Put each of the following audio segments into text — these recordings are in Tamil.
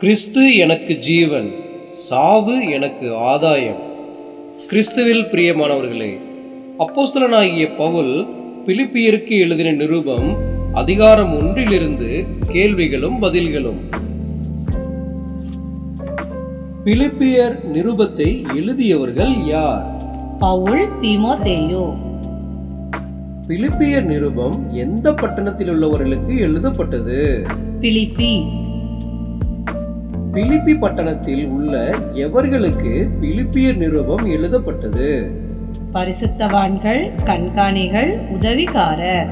கிறிஸ்து எனக்கு ஜீவன், சாவு எனக்கு ஆதாயம். கிறிஸ்துவில் பிரியமானவர்களே, அப்போஸ்தலனாகிய பவுல் பிலிப்பியருக்கு எழுதின நிருபம் அதிகாரம் 1 கேள்விகளும் பதில்களும். பிலிப்பியர் நிருபத்தை எழுதியவர்கள் யார்? பவுல், தீமோத்தேயு. பிலிப்பியர் நிருபம் எந்த பட்டணத்தில் உள்ளவர்களுக்கு எழுதப்பட்டது? பிலிப்பி. பிலிப்பி பட்டணத்தில் உள்ள எவர்களுக்கு பிலிப்பியர் நிருபம் எழுதப்பட்டது? பரிசுத்தவான்கள், கண்காணிகள், உதவிக்காரர்.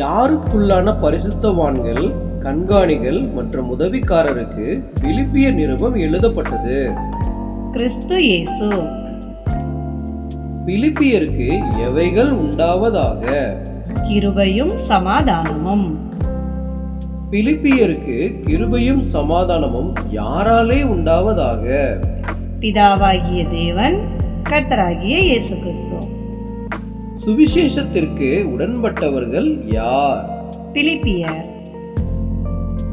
யாருக்குள்ளான பரிசுத்தவான்கள், கண்காணிகள் மற்றும் உதவிக்காரருக்கு பிலிப்பியர் நிருபம் எழுதப்பட்டது? கிறிஸ்து இயேசு. பிலிப்பியருக்கு எவைகள் உண்டாவதாக? கிருபையும் சமாதானமும். பிலிப்பியருக்கு கிருபையும் சமாதானமும் யாராலே உண்டாவதாக? பிதாவாகிய தேவன், கர்த்தராகிய இயேசு கிறிஸ்து. சுவிசேஷத்திற்கு உடன்பட்டவர்கள் யார்? பிலிப்பியர்.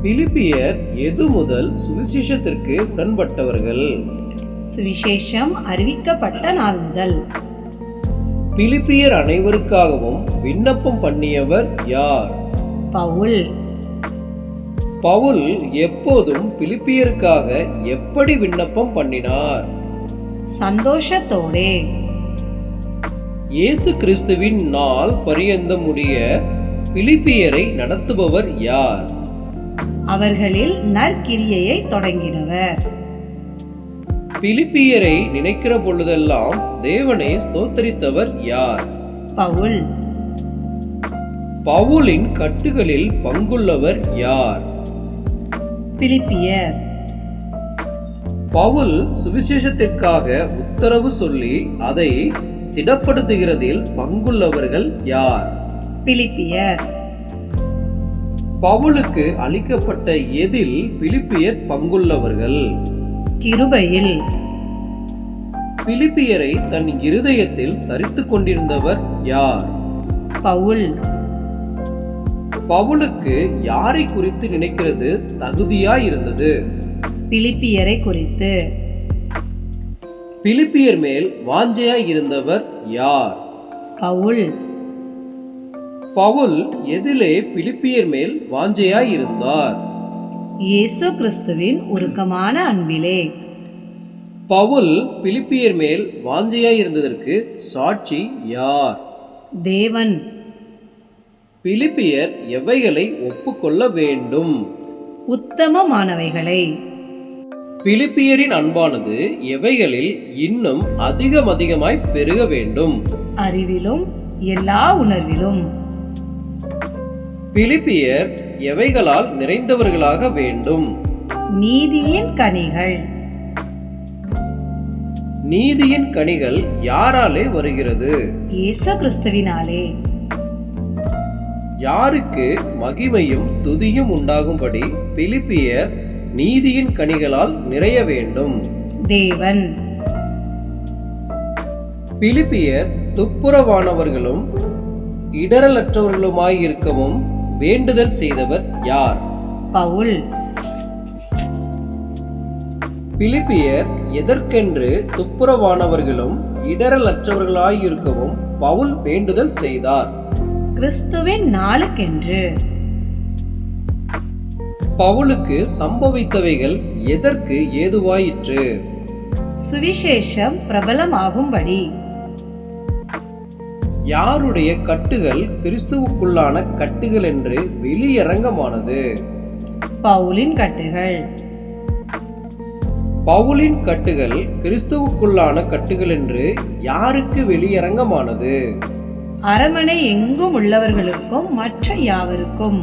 பிலிப்பியர் எது முதல் சுவிசேஷத்திற்கு உடன்பட்டவர்கள்? சுவிசேஷம் அறிவிக்கப்பட்ட நாள் முதல். பிலிப்பியர் அனைவருக்காகவும் விண்ணப்பம் பண்ணியவர் யார்? பவுல். பவுல் எப்போதும் பிலிப்பியருக்காக எப்படி விண்ணப்பம் பண்ணினார்? சந்தோஷத்தோடே. இயேசு கிறிஸ்துவின் நாள் பரியந்தம் முடிய பிலிப்பியரை நடத்துபவர் யார்? அவர்களில் நற்கிரியையை தொடங்கினவர். பிலிப்பியரை நினைக்கிற பொழுதெல்லாம் தேவனை ஸ்தோத்தரித்தவர் யார்? பவுல். பவுலின் கட்டுகளில் பங்குள்ளவர் யார்? பிலிப்பியர். பவுல் சுவிசேஷத்திற்காக உத்தரவு சொல்லி அதை திடப்படுத்துகிறதில் பங்குள்ளவர்கள் யார்? பிலிப்பியர். பவுலுக்கு அளிக்கப்பட்ட எதில் பிலிப்பியர் பங்குள்ளவர்கள்? கிருபையில். பிலிப்பியரை தன் இருதயத்தில் தரித்துக் கொண்டிருந்தவர் யார்? பவுல். பவுலுக்கு யாரை குறித்து நினைக்கிறது தகுதியாயிருந்தது? பிலிப்பியரை குறித்து. பிலிப்பியர் மேல் வாஞ்சையாய் இருந்தவர் யார்? பவுல். பவுல் எதிலே பிலிப்பியர் மேல் வாஞ்சையாய் இருந்தார்? இயேசு கிறிஸ்துவின் உருக்கமான அன்பிலே. பவுல் பிலிப்பியர் மேல் வாஞ்சையாய் இருந்ததற்கு சாட்சி யார்? தேவன். பிலிப்பியர் எவைகளை ஒப்புக்கொள்ள வேண்டும்? உத்தமமானவைகளை. பிலிப்பியரின் அன்பானது எவைகளில் இன்னும் அதிகமாய் பெருக வேண்டும்? அறிவிலும் எல்லா உணர்விலும். பிலிப்பியர் எவைகளால் நிறைந்தவர்களாக வேண்டும்? நீதியின் கனிகள். நீதியின் கனிகள் யாராலே வருகிறது? இயேசு கிறிஸ்துவினாலே. யாருக்கு மகிமையும் துதியும் உண்டாகும்படி பிலிப்பியர் நீதியின் கனிகளால் நிறைய வேண்டும்? தேவன். பிலிப்பியர் துப்புரவானவர்களும் இடரலற்றவர்களுமாயிருக்கவும் வேண்டுதல் செய்தவர் யார்? பவுல். பிலிப்பியர் எதற்கென்று துப்புரவானவர்களும் இடரலற்றவர்களாயிருக்கவும் பவுல் வேண்டுதல் செய்தார்? கிறிஸ்துவின் நாளுக்கென்று. பவுலுக்கு சம்பவித்தவைகள் எதற்கு ஏதுவாயிற்று? சுவிசேஷம் பிரபலமாகும்படி. யாருடைய கட்டுகள் கிறிஸ்துவுக்குள்ளான கட்டுகள் என்று வெளியரங்கமானது? பவுலின் கட்டுகள். பவுலின் கட்டுகள் கிறிஸ்துவுக்குள்ளான கட்டுகள் என்று யாருக்கு வெளியரங்கமானது? அரமனை எங்கும் உள்ளவர்களுக்கும் மற்ற யாவருக்கும்.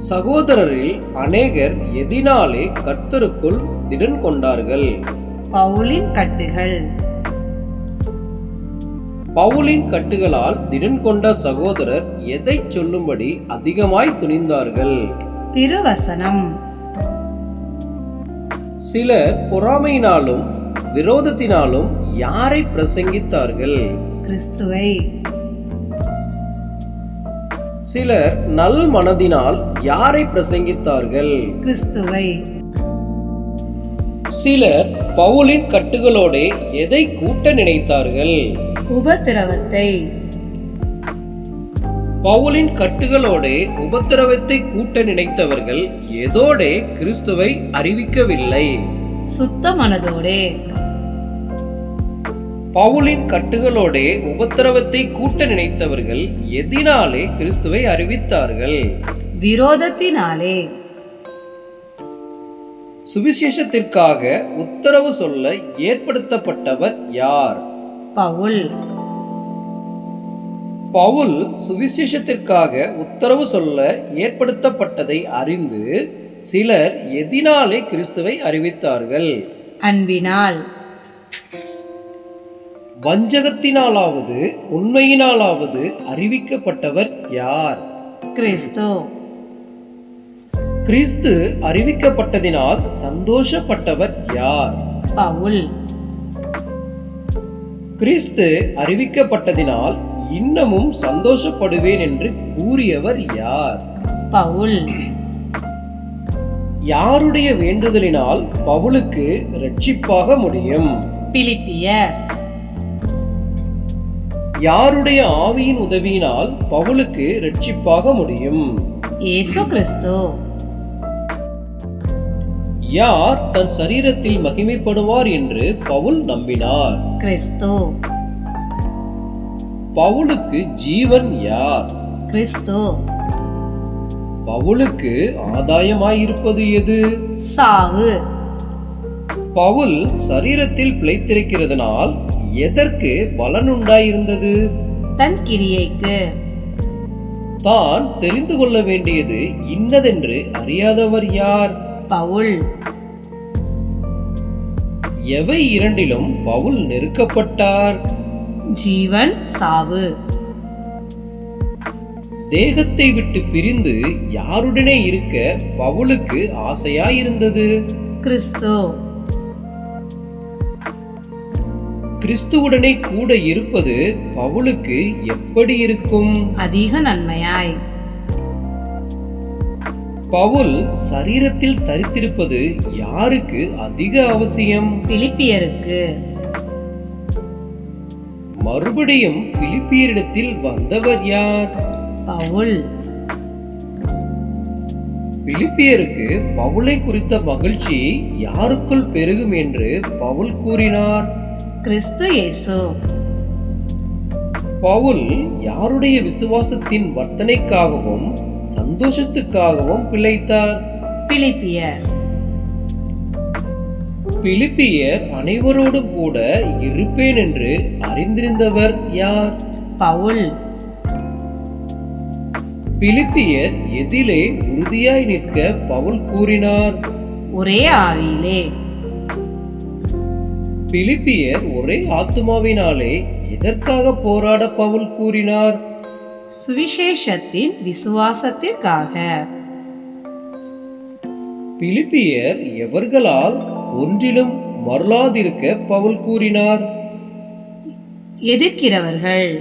சகோதரரில் அநேகர் எதினாலே கர்த்தருக்குள் திடன் கொண்டார்கள்? பவுலின் கட்டுகள். பவுலின் கட்டுகளால் திடன் கொண்ட சகோதரர் எதை சொல்லும்படி அதிகமாய் துணிந்தார்கள்? திருவசனம். சிலர் பொறாமையினாலும் விரோதத்தினாலும் யாரை பிரசங்கித்தார்கள்? கிறிஸ்துவை. சிலர் நல் மனதினால் யாரை பிரசங்கித்தார்கள்? கிறிஸ்துவை. சிலர் பவுலின் கட்டுகளோடு எதை கூட்ட நினைத்தார்கள்? உபத்திரவத்தை. பவுலின் கட்டுகளோடு உபத்திரவத்தை கூட்ட நினைத்தவர்கள் எதோடே கிறிஸ்துவை அறிவிக்கவில்லை? சுத்த மனதோடே. பவுலின் கட்டுகளோடு உபத்திரவத்தை கூட்ட நினைத்தவர்கள் எதினாலே கிறிஸ்துவை அறிவித்தார்கள்? விரோதத்தினாலே. சுவிசேஷத்திற்காக உத்தரவு சொல்ல ஏற்படுத்தப்பட்டவர் யார்? பவுல். பவுல் சுவிசேஷத்திற்காக உத்தரவு சொல்ல ஏற்படுத்தப்பட்டதை அறிந்து சிலர் எதினாலே கிறிஸ்துவை அறிவித்தார்கள்? அன்பினால். வஞ்சகத்தினாலாவது உண்மையினாலாவது அறிவிக்கப்பட்டவர் யார்? கிறிஸ்து. கிறிஸ்து அறிவிக்கப்பட்டதினால் சந்தோஷப்பட்டவர் யார்? பவுல். கிறிஸ்து அறிவிக்கப்பட்டதினால் இன்னமும் சந்தோஷப்படுவேன் என்று கூறியவர் யார்? பவுல். யாருடைய வேண்டுதலினால் பவுலுக்கு இரட்சிப்பாக முடியும்? பிலிப்பியர். யாருடைய ஆவியின் உதவியினால் பவுலுக்கு இரட்சிப்பாக முடியும்? இயேசு கிறிஸ்து. யார் தன் சரீரத்தில் மகிமைப்படுவார் என்று பவுல் நம்பினார்? கிறிஸ்து. பவுலுக்கு ஜீவன் யார்? கிறிஸ்து. பவுலுக்கு ஆதாயமாயிருப்பது எது? சாவு. பவுல் சரீரத்தில் பிழைத்திருக்கிறதுனால் எதற்கு பலன் உண்டாயிருந்தது? தன் கிரியைக்கு. தான் தெரிந்து கொள்ள வேண்டியது இன்னதென்று அறியாதவர் யார்? பவுல். எவை இரண்டிலும் பவுல் நெருக்கப்பட்டார்? ஜீவன், சாவு. தேகத்தை விட்டு பிரிந்து யாருடனே இருக்க பவுலுக்கு ஆசையாயிருந்தது? கிறிஸ்து. கிறிஸ்துவுடனே கூட இருப்பது பவுலுக்கு எப்படி இருக்கும்? அதிக நன்மையாய். பவுல் சரீரத்தில் தரித்திருப்பது யாருக்கு அதிக அவசியம்? பிலிப்பியருக்கு. மறுபடியும் பிலிப்பியரிடத்தில் வந்தவர் யார்? பவுல். பிலிப்பியருக்கு பவுலை குறித்த மகிழ்ச்சி யாருக்குள் பெருகும் என்று பவுல் கூறினார்? கிறிஸ்து இயேசு. பவுல் யாருடைய விசுவாசத்தின் வர்த்தனைக்காகவும் சந்தோஷத்துக்காகவும் பிழைத்தார்? பிலிப்பியர். பிலிப்பியர் அனைவரோடு கூட இருப்பேன் என்று அறிந்திருந்தவர் யார்? பவுல். பிலிப்பியர் எதிலே உறுதியாய் நிற்க பவுல் கூறினார்? ஒரே ஆவியிலே. பிலிப்பியர் ஒரே ஆத்துமாவினாலே எதற்காக போராட பவுல் கூறினார்? சுவிசேஷத்தின் விசுவாசத்திற்காக. பிலிப்பியர் எவர்களால் ஒன்றிலும் மறலாதிருக்க பவுல் கூறினார்? எதிர்க்கிறவர்கள்.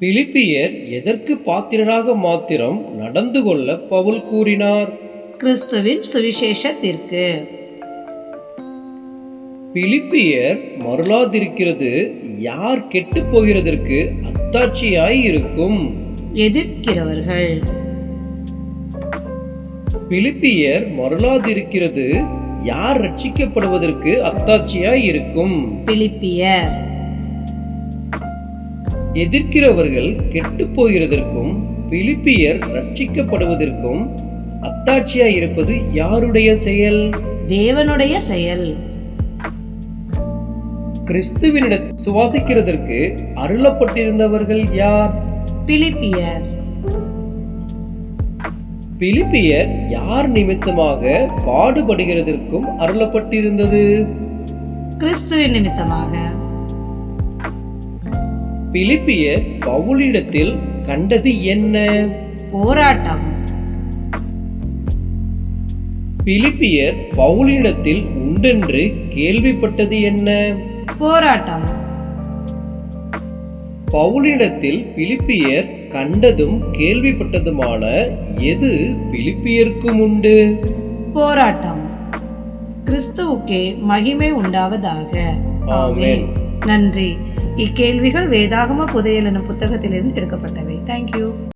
பிலிப்பியர் எதற்கு பாத்திரராக மாத்திரம் நடந்து கொள்ள பவுல் கூறினார்? கிறிஸ்துவின் சுவிசேஷத்திற்கு. பிலிப்பியர் மறலாதிருக்கிறது யார் கெட்டு போகிறதற்கு அத்தாட்சியாய் இருக்கும்? எதிர்க்கிறவர்கள். பிலிப்பியர் மறலாதிருக்கிறது யார் ரட்சிக்கப்படுவதற்கு அத்தாட்சியாய் இருக்கும்? பிலிப்பியர். எதிர்க்கிறவர்கள் கெட்டு போகிறதற்கும் பிலிப்பியர் ரட்சிக்கப்படுவதற்கும் அத்தாட்சியாய் இருப்பது யாருடைய செயல்? தேவனுடைய செயல். கிறிஸ்துவினிட சுவாசிக்கிறதற்கு அருளப்பட்டிருந்தவர்கள் யார்? பிலிப்பியர். பிலிப்பியர் யார் நிமித்தமாக பாடுபடுகிறதற்கும் அருளப்பட்டிருந்தது? கிறிஸ்துவின் நிமித்தமாக. பிலிப்பியர் பவுலிடத்தில் கண்டது என்ன? போராட்டம். பிலிப்பியர் பவுலிடத்தில் உண்டென்று கேள்விப்பட்டது என்ன? போராட்டம். பவுலிடத்தில் பிலிப்பியர் கண்டதும் கேள்விப்பட்டதுமான எது பிலிப்பியருக்கும் உண்டு? போராட்டம். கிறிஸ்துவுக்கே மகிமை உண்டாவதாக. ஆமென். நன்றி. இக்கேள்விகள் வேதாகம புதையல் எனும் புத்தகத்திலிருந்து எடுக்கப்பட்டவை. தேங்க்யூ.